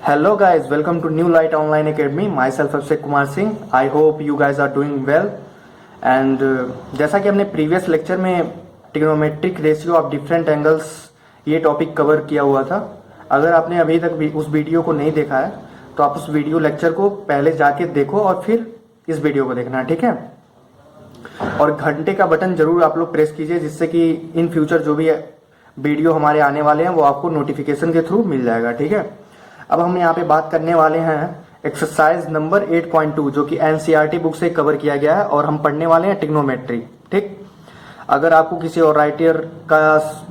Hello guys, welcome to New Light Online Academy. Myself Abhishek Kumar Singh. I hope you guys are doing well. And जैसा कि हमने previous lecture में trigonometric ratio of different angles ये topic cover किया हुआ था। अगर आपने अभी तक भी उस वीडियो को नहीं देखा है तो आप उस वीडियो लेक्चर को पहले जाके देखो और फिर इस वीडियो को देखना, ठीक है। और घंटे का बटन जरूर आप लोग प्रेस कीजिए, जिससे कि इन फ्यूचर जो भी वीडियो हमारे आने वाले हैं वो आपको नोटिफिकेशन के थ्रू मिल जाएगा, ठीक है। अब हम यहाँ पे बात करने वाले हैं एक्सरसाइज नंबर 8.2 जो कि एनसीईआरटी बुक से कवर किया गया है और हम पढ़ने वाले हैं ट्रिग्नोमेट्री, ठीक। अगर आपको किसी और राइटर का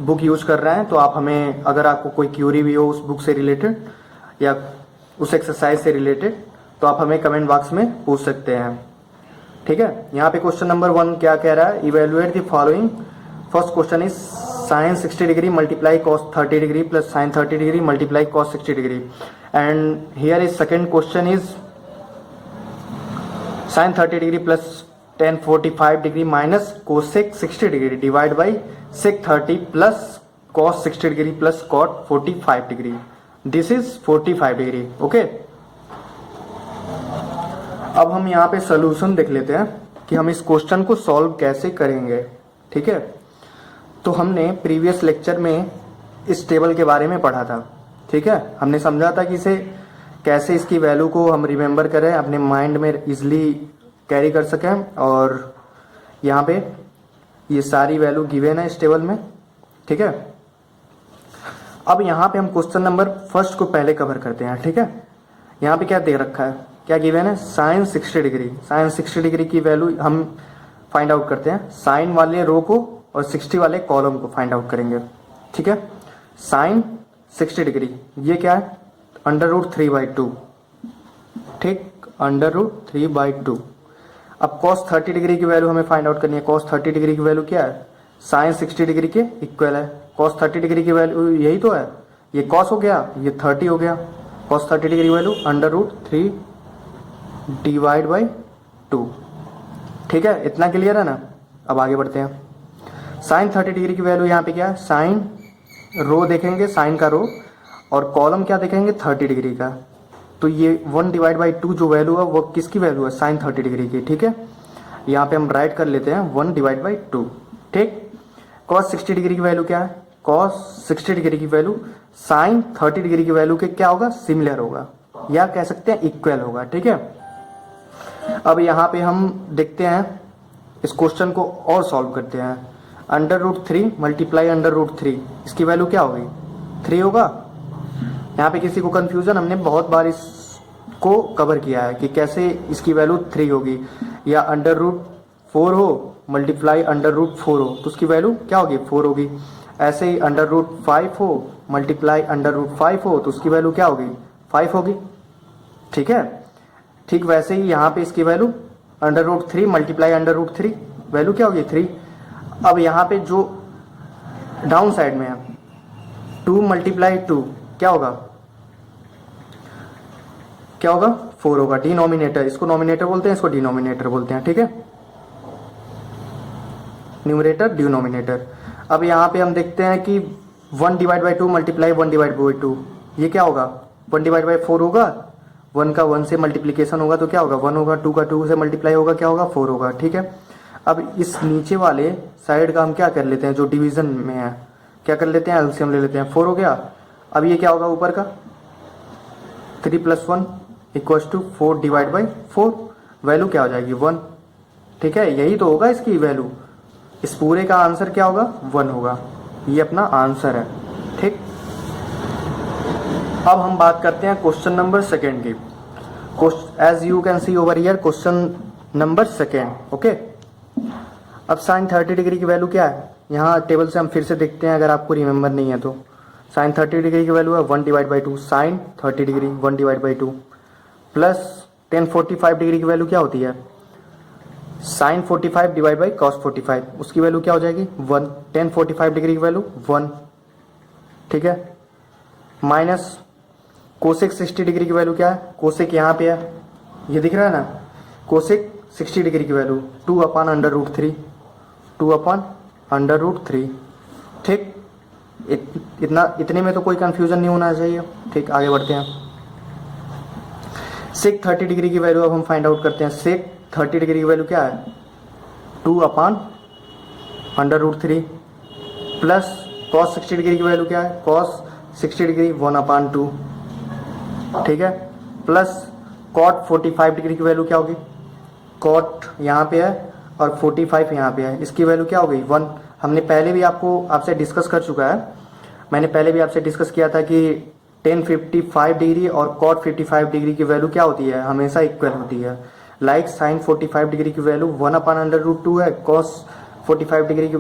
बुक यूज कर रहे हैं तो आप हमें, अगर आपको कोई क्यूरी भी हो उस बुक से रिलेटेड या उस एक्सरसाइज से रिलेटेड, तो आप हमें कमेंट बॉक्स में पूछ सकते हैं, ठीक है। यहाँ पे क्वेश्चन नंबर 1 क्या कह रहा है, evaluate the following. First question is sin 60 degree multiply cos 30 degree plus sin 30 degree multiply cos 60 degree, and here is second question is sin 30 degree plus tan 45 degree minus cosec 60 degree divide by sec 30 plus cos 60 degree plus cot 45 degree. This is 45 degree, okay। अब हम यहाँ पे solution देख लेते हैं कि हम इस क्वेश्चन को सॉल्व कैसे करेंगे, ठीक है। तो हमने प्रीवियस लेक्चर में इस टेबल के बारे में पढ़ा था, ठीक है। हमने समझा था कि इसे कैसे, इसकी वैल्यू को हम रिमेम्बर करें, अपने माइंड में इजिली कैरी कर सकें। और यहाँ पे ये सारी वैल्यू गिवन है इस टेबल में, ठीक है। अब यहाँ पे हम क्वेश्चन नंबर फर्स्ट को पहले कवर करते हैं, ठीक है। यहाँ पे क्या दे रखा है, क्या गिवन है, साइन 60 डिग्री। साइन 60 डिग्री की वैल्यू हम फाइंड आउट करते हैं। साइन वाले रो को और 60 वाले कॉलम को फाइंड आउट करेंगे, ठीक है। साइन 60 डिग्री ये क्या है, √3/2, ठीक, √3/2। अब cos 30 डिग्री की वैल्यू हमें फाइंड आउट करनी है। cos 30 डिग्री की वैल्यू क्या है, साइन 60 डिग्री के इक्वल है। cos 30 डिग्री की वैल्यू यही तो है, ये cos हो गया, ये 30 हो गया। cos 30 डिग्री वैल्यू √3 /2, ठीक है। इतना क्लियर है ना। अब आगे बढ़ते हैं। साइन 30 डिग्री की वैल्यू यहाँ पे क्या है, साइन रो देखेंगे, साइन का रो, और कॉलम क्या देखेंगे, 30 डिग्री का। तो ये 1/2 जो वैल्यू है वो किसकी वैल्यू है, साइन 30 डिग्री की, ठीक है। यहाँ पे हम राइट कर लेते हैं 1/2, ठीक। cos 60 डिग्री की वैल्यू क्या है, cos 60 डिग्री की वैल्यू साइन 30 डिग्री की वैल्यू के क्या होगा, सिमिलर होगा, या कह सकते हैं इक्वल होगा, ठीक है। अब यहाँ पे हम देखते हैं, इस क्वेश्चन को और सॉल्व करते हैं। √3 मल्टीप्लाई √3, इसकी वैल्यू क्या होगी, 3 होगा। यहाँ पे किसी को कंफ्यूजन, हमने बहुत बार इसको कवर किया है कि कैसे इसकी वैल्यू 3 होगी, या √4 हो मल्टीप्लाई √4 हो तो उसकी वैल्यू क्या होगी, 4 होगी। ऐसे ही √5 हो मल्टीप्लाई √5 हो तो उसकी वैल्यू क्या होगी, 5 होगी, ठीक है। ठीक वैसे ही यहाँ पे इसकी वैल्यू √3 मल्टीप्लाई √3 वैल्यू क्या होगी, 3। अब यहाँ पे जो डाउन साइड में है 2 मल्टीप्लाई 2 क्या होगा, 4 होगा। डिनोमिनेटर, इसको नोमिनेटर बोलते हैं, इसको डिनोमिनेटर बोलते हैं, ठीक है। Numerator denominator. अब यहाँ पे हम देखते हैं कि 1/2 मल्टीप्लाई 1/2 ये क्या होगा, 1/4 होगा। 1 का 1 से मल्टीप्लीकेशन होगा तो क्या होगा, 1 होगा। 2 का 2 से मल्टीप्लाई होगा, क्या होगा, 4 होगा, ठीक है। अब इस नीचे वाले साइड का हम क्या कर लेते हैं, जो डिवीजन में है, क्या कर लेते हैं, एलसीएम ले लेते हैं, 4 हो गया। अब ये क्या होगा, ऊपर का 3 + 1 = 4/4, वैल्यू क्या हो जाएगी, 1, ठीक है। यही तो होगा इसकी वैल्यू। इस पूरे का आंसर क्या होगा, 1 होगा। ये अपना आंसर है, ठीक। अब हम बात करते हैं क्वेश्चन नंबर 2 की। As you can see over here question number 2, okay. अब साइन 30 डिग्री की वैल्यू क्या है, यहाँ टेबल से हम फिर से देखते हैं, अगर आपको रिमेंबर नहीं है तो। साइन 30 डिग्री की वैल्यू है 1/2, sine 30 degree 1/2 plus tan 45 degree की वैल्यू क्या होती है, साइन 45 डिवाइड बाई cos 45, उसकी वैल्यू क्या हो जाएगी, 1। tan 45 डिग्री की वैल्यू 1, ठीक है। माइनस कोसेक 60 डिग्री की वैल्यू क्या है, कोसेक यहाँ पे है, ये दिख रहा है ना। कोसेक 60 डिग्री की वैल्यू 2/√3, 2/√3, ठीक। इतने में तो कोई कंफ्यूजन नहीं होना चाहिए, ठीक। आगे बढ़ते हैं। सेक 30 डिग्री की वैल्यू अब हम फाइंड आउट करते हैं। सेक 30 डिग्री की वैल्यू क्या है, 2/√3 प्लस कॉस 60 डिग्री की वैल्यू क्या है, कॉस 60 डिग्री 1/2, ठीक है, प्लस कॉट 45 डिग्री की वैल्यू क्या होगी, कॉट यहाँ पे है और 45 यहाँ पे है, इसकी वैल्यू क्या हो गई 1। हमने पहले भी आपसे डिस्कस कर चुका है, मैंने पहले भी आपसे डिस्कस किया था कि टेन 55 डिग्री और कॉट 55 डिग्री की वैल्यू क्या होती है, हमेशा इक्वल होती है। लाइक साइन 45 डिग्री की वैल्यू 1/√2 है, कॉस 45 डिग्री की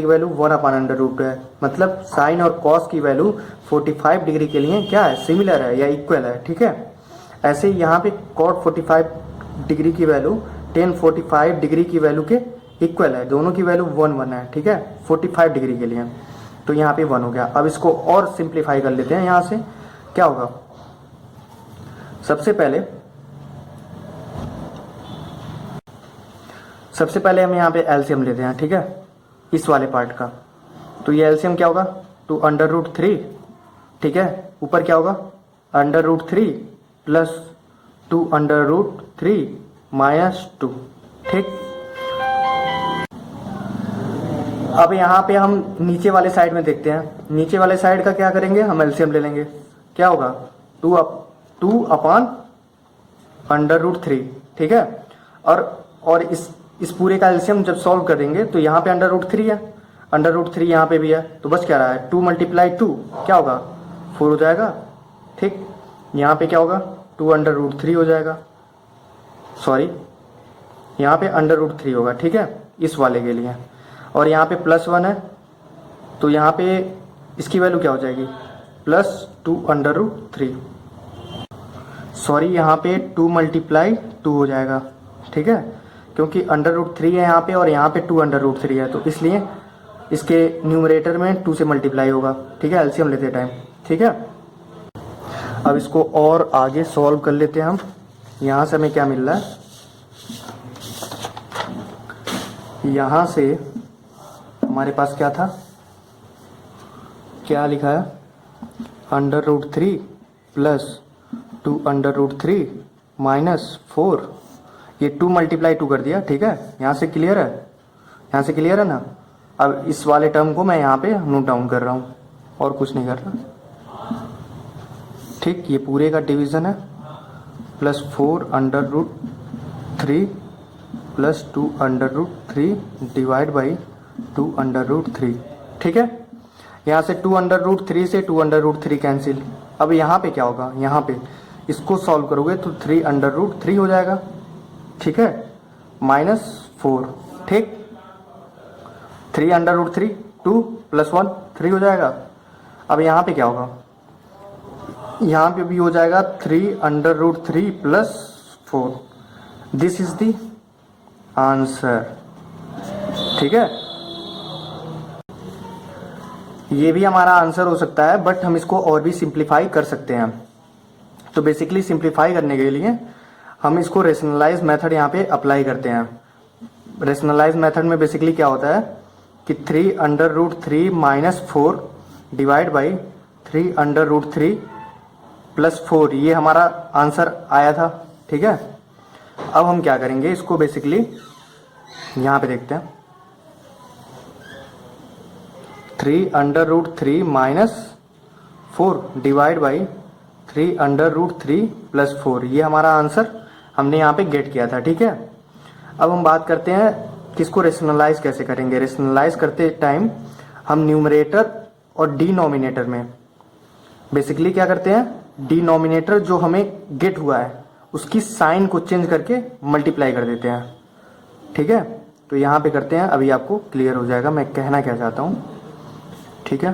वैल्यू 1/√2 है। मतलब साइन और कॉस की वैल्यू 45 डिग्री के लिए क्या है, सिमिलर है या इक्वल है, ठीक है। ऐसे ही यहाँ पे कॉट 45 डिग्री की वैल्यू टेन 45 डिग्री की वैल्यू के इक्वल है, दोनों की वैल्यू 1 है, ठीक है, 45 डिग्री के लिए। तो यहाँ पे 1 हो गया। अब इसको और सिंप्लीफाई कर लेते हैं, यहाँ से क्या होगा, सबसे पहले हम यहाँ पे एलसीएम लेते हैं, ठीक है, इस वाले पार्ट का। तो ये एलसीएम क्या होगा, 2√3, ठीक है, ऊपर क्या होगा √3 प्लस 2√3 -2, ठीक। अब यहाँ पे हम नीचे वाले साइड में देखते हैं, नीचे वाले साइड का क्या करेंगे, हम एलसीएम ले लेंगे, क्या होगा 2/√3, ठीक है। और इस पूरे का एलसीएम जब सॉल्व करेंगे तो यहाँ पे √3 है, √3 यहाँ पे भी है, तो बस क्या रहा है 2 × 2 क्या होगा 4 हो जाएगा, ठीक। यहाँ पे क्या होगा 2√3 हो जाएगा, सॉरी यहाँ पे √3 होगा, ठीक है, इस वाले के लिए। और यहाँ पे +1 है, तो यहाँ पे इसकी वैल्यू क्या हो जाएगी +2√3, सॉरी यहाँ पे 2 × 2 हो जाएगा, ठीक है, क्योंकि √3 है यहाँ पे और यहाँ पे 2√3 है, तो इसलिए इसके न्यूमरेटर में 2 से मल्टीप्लाई होगा, ठीक है, एलसीएम लेते टाइम, ठीक है। अब इसको और आगे सॉल्व कर लेते हैं हम। यहाँ से हमें क्या मिल रहा है, यहाँ से हमारे पास क्या था, क्या लिखा है √3 प्लस 2√3 -4, ये 2 × 2 कर दिया, ठीक है, यहाँ से क्लियर है, यहाँ से क्लियर है ना। अब इस वाले टर्म को मैं यहाँ पे नोट डाउन कर रहा हूँ और कुछ नहीं कर रहा, ठीक। ये पूरे का डिवीज़न है, +4√3 प्लस 2√3 डिवाइड बाई 2√3, ठीक है। यहाँ से 2√3 से 2√3 कैंसिल। अब यहाँ पे क्या होगा, यहाँ पे इसको सॉल्व करोगे तो 3√3 हो जाएगा, ठीक है, -4, ठीक। 3√3 2 + 1 3 हो जाएगा। अब यहाँ पे क्या होगा, यहाँ पे भी हो जाएगा 3√3 + 4, दिस इज द आंसर, ठीक है। ये भी हमारा आंसर हो सकता है, बट हम इसको और भी सिंप्लीफाई कर सकते हैं। तो बेसिकली सिंप्लीफाई करने के लिए हम इसको रेशनलाइज मेथड यहाँ पे अप्लाई करते हैं। रेशनलाइज मेथड में बेसिकली क्या होता है कि 3√3 - 4 डिवाइड बाई 3√3 + 4, ये हमारा आंसर आया था, ठीक है। अब हम क्या करेंगे, इसको बेसिकली यहाँ पे देखते हैं, 3√3 - 4 डिवाइड बाई 3√3 + 4, ये हमारा आंसर हमने यहाँ पे गेट किया था, ठीक है। अब हम बात करते हैं किसको रेशनलाइज कैसे करेंगे। रेशनलाइज करते टाइम हम न्यूमरेटर और डिनोमिनेटर में बेसिकली क्या करते हैं, डिनोमिनेटर जो हमें गेट हुआ है उसकी साइन को चेंज करके मल्टीप्लाई कर देते हैं, ठीक है। तो यहाँ पे करते हैं, अभी आपको क्लियर हो जाएगा मैं कहना क्या चाहता हूँ, ठीक है।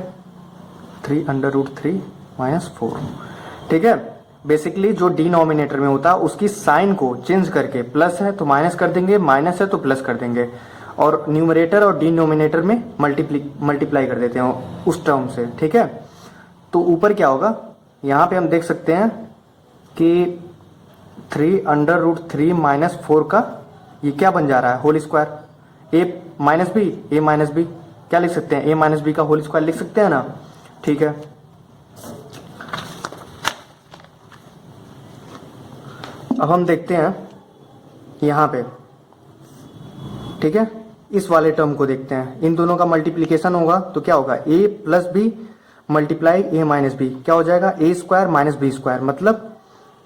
3√3 - 4, ठीक है। बेसिकली जो डिनोमिनेटर में होता है उसकी साइन को चेंज करके, प्लस है तो माइनस कर देंगे, माइनस है तो प्लस कर देंगे, और न्यूमरेटर और डिनोमिनेटर में मल्टीप्लाई कर देते हैं उस टर्म से, ठीक है। तो ऊपर क्या होगा, यहाँ पे हम देख सकते हैं कि 3√3 - 4 का ये क्या बन जा रहा है, होल स्क्वायर, a - b क्या लिख सकते हैं, a - b का होल स्क्वायर लिख सकते हैं ना, ठीक है। अब हम देखते हैं यहाँ पे, ठीक है, इस वाले टर्म को देखते हैं। इन दोनों का मल्टीप्लीकेशन होगा तो क्या होगा, a plus B multiply a minus B, क्या हो जाएगा, a square minus B square, मतलब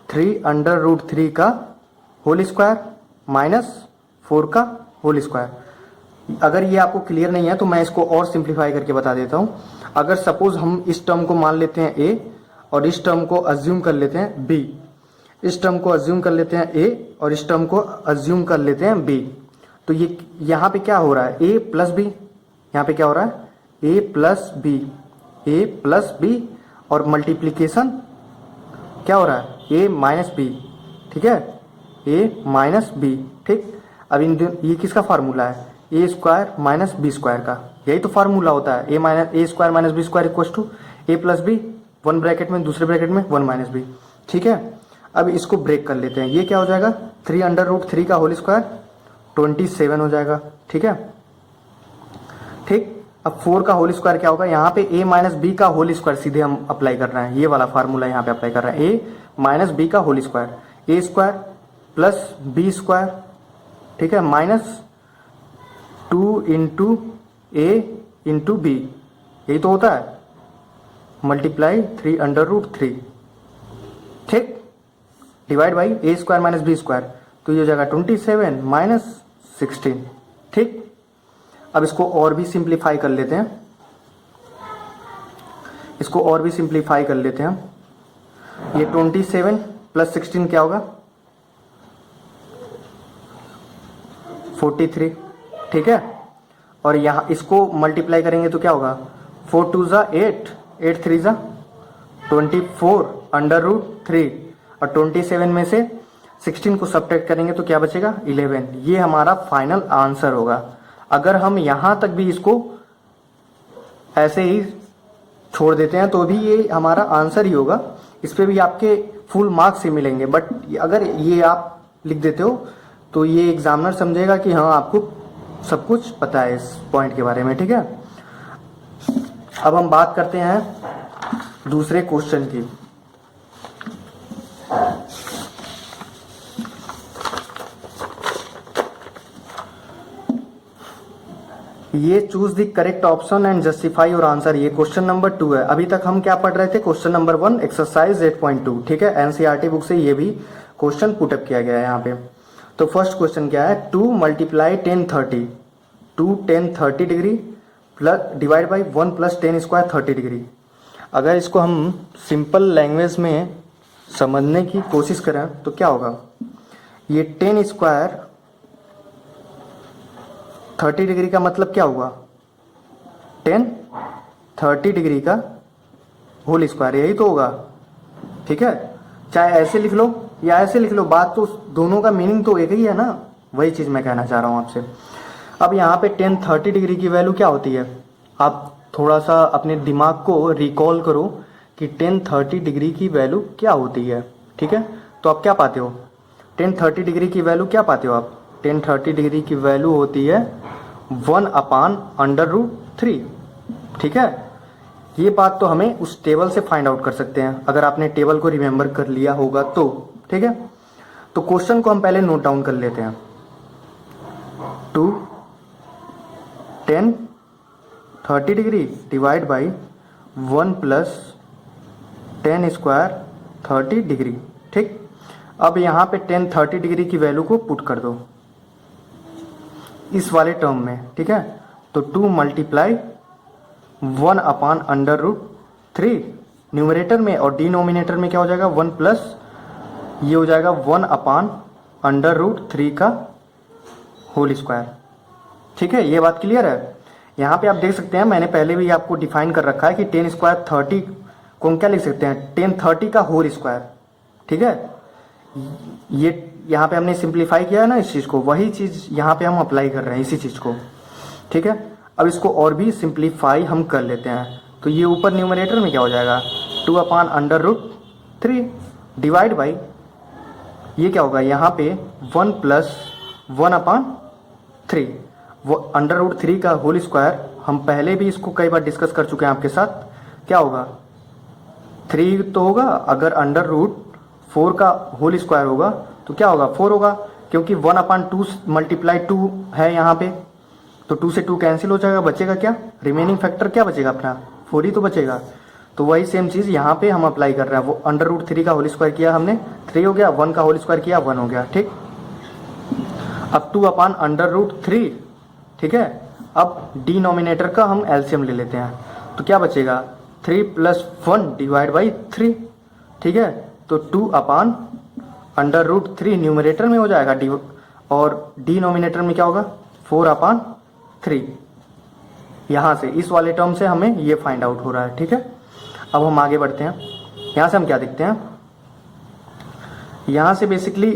3√3 का होल स्क्वायर माइनस 4 का होल स्क्वायर। अगर ये आपको क्लियर नहीं है तो मैं इसको और सिंप्लीफाई करके बता देता हूँ। अगर सपोज हम इस टर्म को मान लेते हैं a और इस टर्म को अज्यूम कर लेते हैं b, इस टर्म को अज्यूम कर लेते हैं a और इस टर्म को अज्यूम कर लेते हैं b, तो ये यहाँ पे क्या हो रहा है, a प्लस बी, यहाँ पे क्या हो रहा है, a plus b, a plus b, और मल्टीप्लीकेशन क्या हो रहा है, a माइनस बी, ठीक है, a माइनस बी, ठीक। अब ये किसका फार्मूला है, A square minus B square का, यही तो फार्मूला होता है, A square minus B square equal to A plus B, one bracket में, दूसरे ब्रैकेट में वन माइनस बी, ठीक है। अब इसको ब्रेक कर लेते हैं, ये क्या हो जाएगा, 3√3 का होल स्क्वायर 27 हो जाएगा, ठीक है, ठीक। अब 4 का होल स्क्वायर क्या होगा, यहाँ पे a माइनस बी का होल स्क्वायर सीधे हम अप्लाई कर रहे हैं, ये वाला फार्मूला यहाँ पे अप्लाई कर रहे हैं, a माइनस बी का whole square, a square plus b square, ठीक है, minus 2 into a into b, यही तो होता है, मल्टीप्लाई 3√3, ठीक, divide by a square minus B square, तो ये हो जाएगा 27 माइनस 16, ठीक। अब इसको और भी सिंप्लीफाई कर लेते हैं, इसको और भी सिंप्लीफाई कर लेते हैं। ये 27 प्लस 16 क्या होगा, 43, ठीक है। और यहाँ इसको मल्टीप्लाई करेंगे तो क्या होगा, 4 2 ज़ा 8, 8 3 ज़ा 24√3, और 27 में से 16 को सब्ट्रैक्ट करेंगे तो क्या बचेगा, 11। ये हमारा फाइनल आंसर होगा। अगर हम यहाँ तक भी इसको ऐसे ही छोड़ देते हैं तो भी ये हमारा आंसर ही होगा, इस पे भी आपके फुल मार्क्स ही मिलेंगे। बट अगर ये आप लिख देते हो तो ये एग्जामिनर समझेगा कि हाँ आपको सब कुछ पता है इस पॉइंट के बारे में, ठीक है। अब हम बात करते हैं दूसरे क्वेश्चन की। ये choose the correct option and justify your answer, ये क्वेश्चन नंबर 2 है। अभी तक हम क्या पढ़ रहे थे, क्वेश्चन नंबर 1 एक्सरसाइज 8.2, ठीक है। एनसीईआरटी बुक से ये भी क्वेश्चन पुटअप किया गया है यहाँ पे। तो फर्स्ट क्वेश्चन क्या है, 2 multiply 1030, 2 10 30 degree plus divide by 1 plus 10 square 30 degree. अगर इसको हम सिंपल लैंग्वेज में समझने की कोशिश करें तो क्या होगा, ये 10 स्क्वायर 30 डिग्री का मतलब क्या हुआ, 10 30 डिग्री का होल स्क्वायर, यही तो होगा, ठीक है। चाहे ऐसे लिख लो या ऐसे लिख लो, बात तो दोनों का मीनिंग तो एक ही है ना, वही चीज़ मैं कहना चाह रहा हूँ आपसे। अब यहाँ पे 10 30 डिग्री की वैल्यू क्या होती है, आप थोड़ा सा अपने दिमाग को रिकॉल करो कि 10 30 डिग्री की वैल्यू क्या होती है, ठीक है। तो आप क्या पाते हो, 10 30 डिग्री की वैल्यू क्या पाते हो आप, 10 30 डिग्री की वैल्यू होती है 1/√3, ठीक है। ये बात तो हमें उस टेबल से फाइंड आउट कर सकते हैं, अगर आपने टेबल को रिमेंबर कर लिया होगा तो, ठीक है। तो क्वेश्चन को हम पहले नोट डाउन कर लेते हैं, 2 10 30 degree divide by 1 plus 10 square 30 degree, ठीक। अब यहाँ पे 10 30 डिग्री की वैल्यू को पुट कर दो इस वाले टर्म में, ठीक है। तो 2 मल्टीप्लाई 1/√3 न्यूमरेटर में, और डिनोमिनेटर में क्या हो जाएगा 1 प्लस, ये हो जाएगा 1/√3 का होल स्क्वायर, ठीक है। ये बात क्लियर है। यहाँ पे आप देख सकते हैं मैंने पहले भी आपको डिफाइन कर रखा है कि 10 स्क्वायर 30 को हम क्या लिख सकते हैं, 10 30 का होल स्क्वायर, ठीक है। ये यहाँ पे हमने सिंप्लीफाई किया है ना इस चीज़ को, वही चीज़ यहाँ पे हम अप्लाई कर रहे हैं इसी चीज़ को, ठीक है। अब इसको और भी सिंप्लीफाई हम कर लेते हैं। तो ये ऊपर न्यूमरेटर में क्या हो जाएगा, 2/√3 डिवाइड बाई, ये क्या होगा यहाँ पे 1 प्लस 1/3, वो √3 का होल स्क्वायर, हम पहले भी इसको कई बार डिस्कस कर चुके हैं आपके साथ, क्या होगा 3 तो होगा, अगर √4 का होल स्क्वायर होगा तो क्या होगा 4 होगा, क्योंकि 1/2 मल्टीप्लाई 2 है यहाँ पे, तो 2 से 2 कैंसिल हो जाएगा, बचेगा क्या, रिमेनिंग फैक्टर क्या बचेगा अपना 4 ही तो बचेगा। तो वही सेम चीज़ यहाँ पे हम अप्लाई कर रहे हैं, वो √3 का होल स्क्वायर किया हमने 3 हो गया, 1 का होल स्क्वायर किया 1 हो गया, ठीक। अब 2/√3, ठीक है। अब डिनोमिनेटर का हम एलसीएम ले लेते हैं, तो क्या बचेगा 3 + 1 / 3, ठीक है। तो 2/√3 न्यूमरेटर में हो जाएगा, और डिनोमिनेटर में क्या होगा 4/3। यहाँ से इस वाले टर्म से हमें ये फाइंड आउट हो रहा है, ठीक है। अब हम आगे बढ़ते हैं, यहाँ से हम क्या देखते हैं, यहाँ से बेसिकली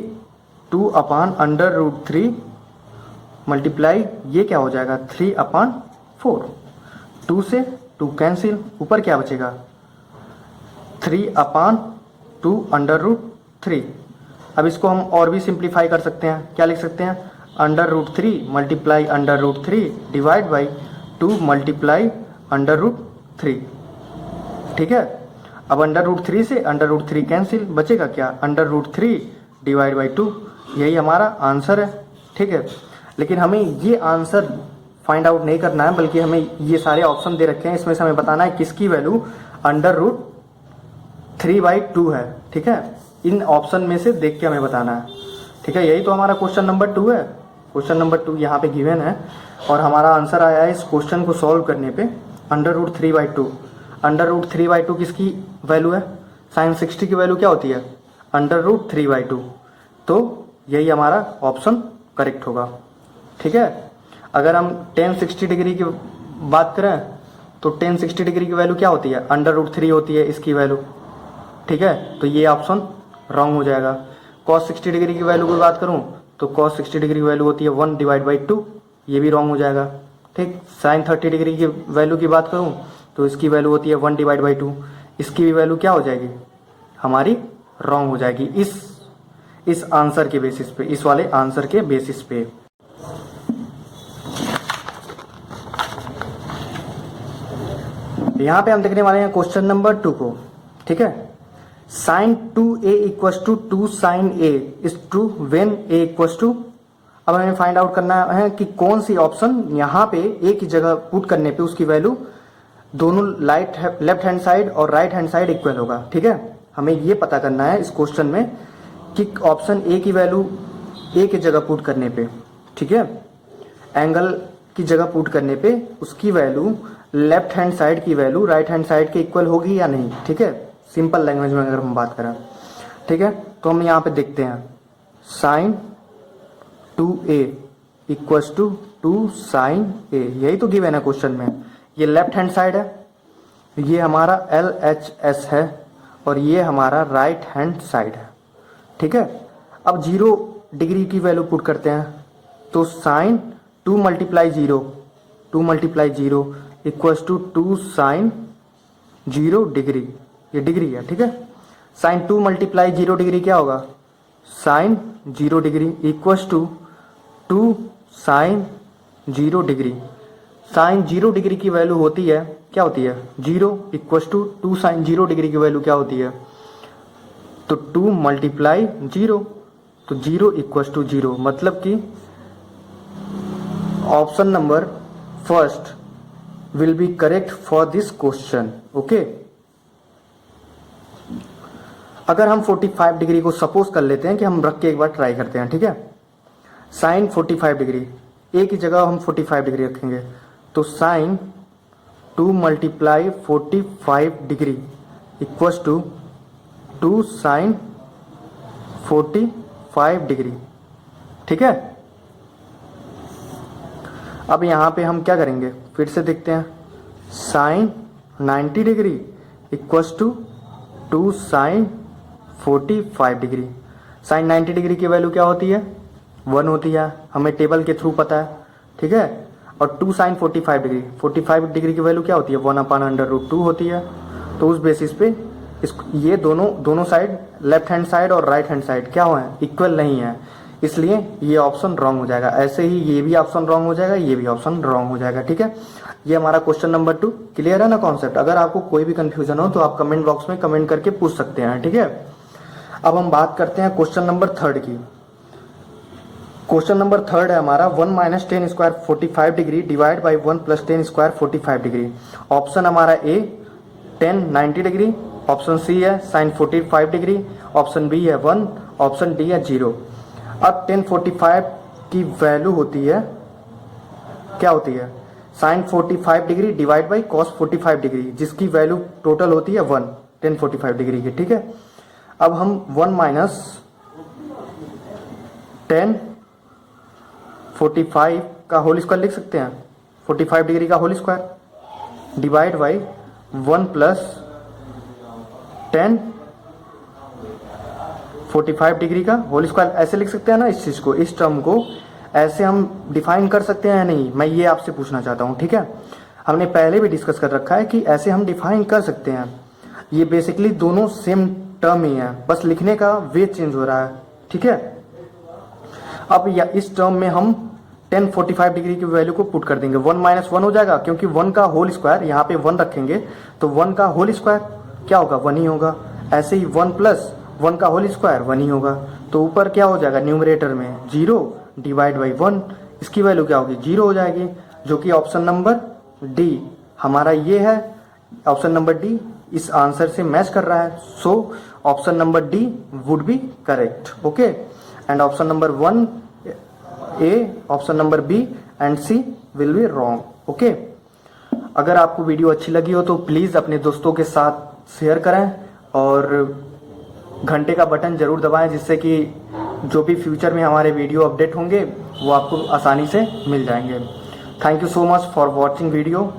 2/√3 मल्टीप्लाई ये क्या हो जाएगा 3/4, 2 से 2 कैंसिल, ऊपर क्या बचेगा 3/2√3। अब इसको हम और भी सिंप्लीफाई कर सकते हैं, क्या लिख सकते हैं √3 मल्टीप्लाई √3 डिवाइड बाई 2 मल्टीप्लाई √3, ठीक है। अब √3 से √3 कैंसिल, बचेगा क्या √3 डिवाइड बाई 2, यही हमारा आंसर है, ठीक है। लेकिन हमें ये आंसर फाइंड आउट नहीं करना है, बल्कि हमें ये सारे ऑप्शन दे रखे हैं, इसमें से हमें बताना है किसकी वैल्यू √3/2 है, ठीक है। इन ऑप्शन में से देख के हमें बताना है, ठीक है। यही तो हमारा क्वेश्चन नंबर 2 है। क्वेश्चन नंबर 2 यहाँ पे गिवन है और हमारा आंसर आया है इस क्वेश्चन को सॉल्व करने पे √3/2। √3/2 किसकी वैल्यू है, sin 60 की वैल्यू क्या होती है √3/2, तो यही हमारा ऑप्शन करेक्ट होगा, ठीक है। अगर हम tan 60 डिग्री की बात करें तो tan 60 डिग्री की वैल्यू क्या होती है √3 होती है इसकी वैल्यू, ठीक है। तो ये ऑप्शन रॉन्ग हो जाएगा। cos 60 डिग्री की वैल्यू की बात करूं तो cos 60 डिग्री की वैल्यू होती है 1/2, ये भी रॉन्ग हो जाएगा, ठीक। sin 30 डिग्री की वैल्यू की बात करूं तो इसकी वैल्यू होती है 1/2, इसकी भी वैल्यू क्या हो जाएगी हमारी रॉन्ग हो जाएगी इस आंसर के बेसिस पे, इस वाले आंसर के बेसिस पे। यहाँ पे हम देखने वाले हैं क्वेश्चन नंबर 2 को, ठीक है। sin 2a = 2 sin a is true when a = अब हमें फाइंड आउट करना है कि कौन सी ऑप्शन यहाँ पे a की जगह पुट करने पे उसकी वैल्यू दोनों लेफ्ट हैंड साइड और राइट हैंड साइड इक्वल होगा, ठीक है। हमें ये पता करना है इस क्वेश्चन में कि ऑप्शन ए की वैल्यू ए की जगह पुट करने पे, ठीक है, एंगल की जगह पुट करने पे उसकी वैल्यू लेफ्ट हैंड साइड की वैल्यू राइट हैंड साइड के इक्वल होगी या नहीं, ठीक है। सिंपल लैंग्वेज में अगर हम बात करें, ठीक है। तो हम यहाँ पे देखते हैं sin 2a = 2 sin a, यही तो गिवन है क्वेश्चन में। ये लेफ्ट हैंड साइड है, ये हमारा LHS है और ये हमारा राइट हैंड साइड है, ठीक है। अब 0 डिग्री की वैल्यू पुट करते हैं तो sin 2 × 0 = 2 sin 0 डिग्री, ये डिग्री है, ठीक है। sin 2 × 0 डिग्री क्या होगा sin 0 degree = 2 sin 0 degree. sin 0 degree की वैल्यू होती है क्या होती है 0 = 2 sin 0 डिग्री की वैल्यू क्या होती है तो 2 × 0, तो 0 = 0, मतलब कि option number first will be correct for this question, okay. अगर हम 45 डिग्री को सपोज कर लेते हैं कि हम रख के एक बार ट्राई करते हैं, ठीक है। sin 45 डिग्री, ए की जगह हम 45 डिग्री रखेंगे तो sin 2 × 45 डिग्री = 2 sin 45 डिग्री, ठीक है। अब यहाँ पे हम क्या करेंगे, फिर से देखते हैं sin 90 degree = 2 sin 45 degree. sin 90 degree की वैल्यू क्या होती है 1 होती है, हमें टेबल के थ्रू पता है, ठीक है। और 2 sin 45 डिग्री, 45 डिग्री की वैल्यू क्या होती है 1/√2 होती है। तो उस बेसिस पे ये दोनों साइड लेफ्ट हैंड साइड और राइट हैंड साइड क्या है इक्वल नहीं है, इसलिए ये ऑप्शन रॉन्ग हो जाएगा। ऐसे ही ये भी ऑप्शन रॉन्ग हो जाएगा, ये भी ऑप्शन रॉन्ग हो जाएगा, ठीक है। ये हमारा क्वेश्चन नंबर 2 क्लियर है ना कॉन्सेप्ट। अगर आपको कोई भी कंफ्यूजन हो तो आप कमेंट बॉक्स में कमेंट करके पूछ सकते हैं, ठीक है। अब हम बात करते हैं क्वेश्चन नंबर 3 की। क्वेश्चन नंबर 3 है हमारा 1 minus 10 square 45 degree divide by 1 plus 10 square 45 degree. Option हमारा ए 10 90 डिग्री, ऑप्शन सी है साइन 45 डिग्री, ऑप्शन बी है 1, ऑप्शन डी है 0। अब 10 45 की वैल्यू होती है, क्या होती है, sine 45 degree divide by cos 45 degree, जिसकी वैल्यू टोटल होती है 1 10 45 डिग्री की। ठीक है, अब हम 1 माइनस 10 45 का होल स्क्वायर लिख सकते हैं, 45 डिग्री का whole square divide by 1 plus 10 45 degree का होल स्क्वायर। ऐसे लिख सकते हैं ना इस चीज को, इस टर्म को ऐसे हम डिफाइन कर सकते हैं या नहीं, मैं ये आपसे पूछना चाहता हूँ। ठीक है, हमने पहले भी डिस्कस कर रखा है कि ऐसे हम डिफाइन कर सकते हैं। ये बेसिकली दोनों सेम टर्म ही है, बस लिखने का वे चेंज हो रहा है। ठीक है, अब या इस टर्म में हम 10 45 डिग्री की वैल्यू को पुट कर देंगे, 1 माइनस 1 हो जाएगा, क्योंकि 1 का होल स्क्वायर यहाँ पे 1 रखेंगे तो 1 का होल स्क्वायर क्या होगा, 1 ही होगा। ऐसे ही 1 प्लस 1 का होल स्क्वायर 1 ही होगा, तो ऊपर क्या हो जाएगा न्यूमरेटर में 0 डिवाइड बाई 1, इसकी वैल्यू क्या होगी 0 हो जाएगी, जो कि ऑप्शन नंबर डी हमारा ये है। ऑप्शन नंबर डी इस आंसर से मैच कर रहा है, so option number D would be correct. Okay, and option number 1 A, option number B and C will be wrong. Okay, अगर आपको वीडियो अच्छी लगी हो तो प्लीज अपने दोस्तों के साथ शेयर करें और घंटे का बटन जरूर दबाएं, जिससे कि जो भी फ्यूचर में हमारे वीडियो अपडेट होंगे वो आपको आसानी से मिल जाएंगे। Thank you so much for watching video.